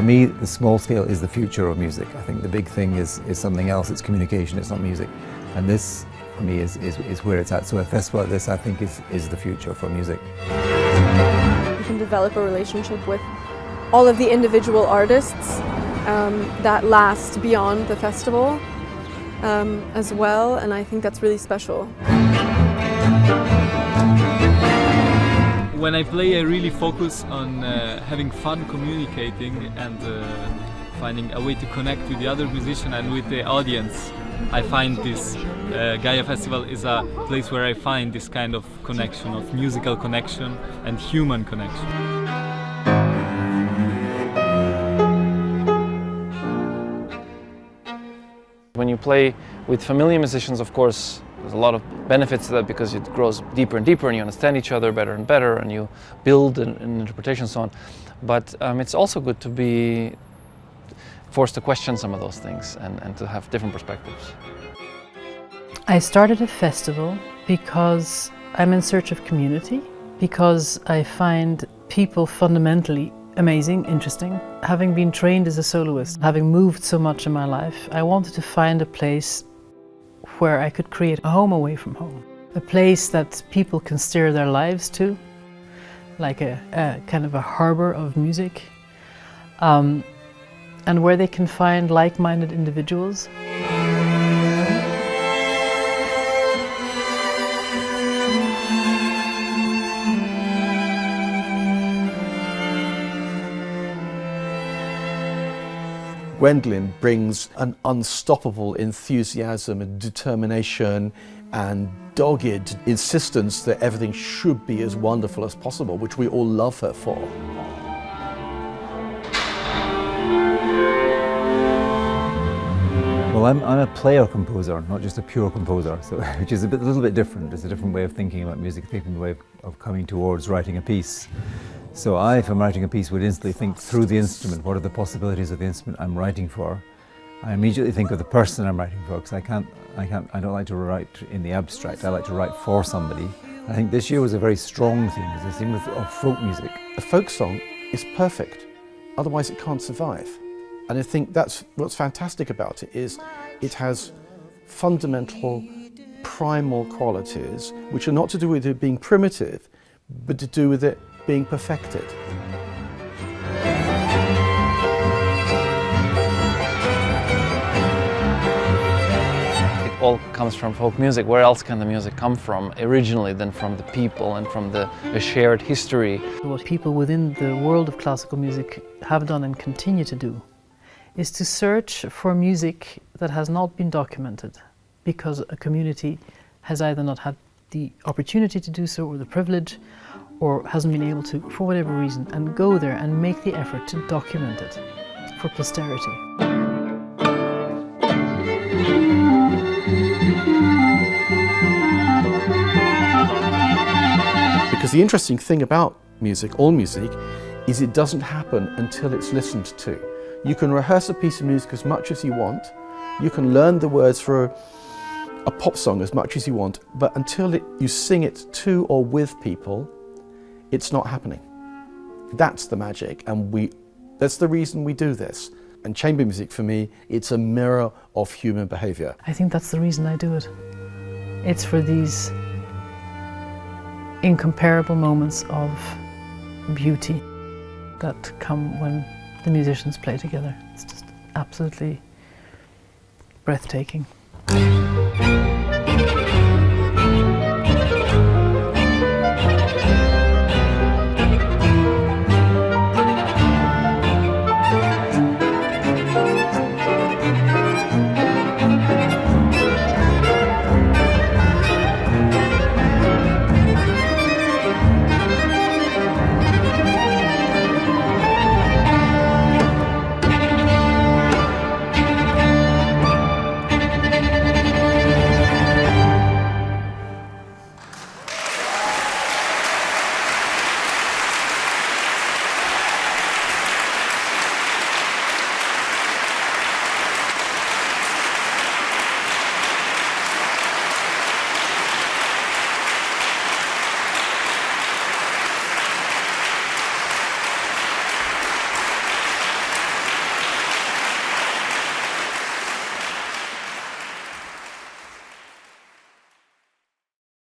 me, the small scale is the future of music. I think the big thing is something else. It's communication, it's not music. And this, for me, is where it's at. So a festival like this, I think, is the future for music. You can develop a relationship with all of the individual artists that last beyond the festival as well, and I think that's really special. When I play, I really focus on having fun communicating and finding a way to connect with the other musician and with the audience. I find this GAIA Festival is a place where I find this kind of connection, of musical connection and human connection. When you play with familiar musicians, of course, there's a lot of benefits to that because it grows deeper and deeper and you understand each other better and better and you build an interpretation and so on. But it's also good to be forced to question some of those things and to have different perspectives. I started a festival because I'm in search of community, because I find people fundamentally amazing, interesting. Having been trained as a soloist, having moved so much in my life, I wanted to find a place where I could create a home away from home. A place that people can steer their lives to, like a kind of a harbor of music, and where they can find like-minded individuals. Gwendolyn brings an unstoppable enthusiasm and determination and dogged insistence that everything should be as wonderful as possible, which we all love her for. Well, I'm a player-composer, not just a pure composer, so, which is a little bit different. It's a different way of thinking about music, a different way of coming towards writing a piece. So I, if I'm writing a piece, would instantly think through the instrument. What are the possibilities of the instrument I'm writing for? I immediately think of the person I'm writing for, because I don't like to write in the abstract. I like to write for somebody. I think this year was a very strong theme. It was a theme of folk music. A folk song is perfect, otherwise it can't survive. And I think that's what's fantastic about it, is it has fundamental, primal qualities, which are not to do with it being primitive, but to do with it being perfected. It all comes from folk music. Where else can the music come from originally than from the people and from the shared history? What people within the world of classical music have done and continue to do is to search for music that has not been documented because a community has either not had the opportunity to do so or the privilege, or hasn't been able to, for whatever reason, and go there and make the effort to document it for posterity. Because the interesting thing about music, all music, is it doesn't happen until it's listened to. You can rehearse a piece of music as much as you want, you can learn the words for a pop song as much as you want, but until you sing it to or with people, it's not happening. That's the magic, and that's the reason we do this. And chamber music, for me, it's a mirror of human behaviour. I think that's the reason I do it. It's for these incomparable moments of beauty that come when the musicians play together. It's just absolutely breathtaking.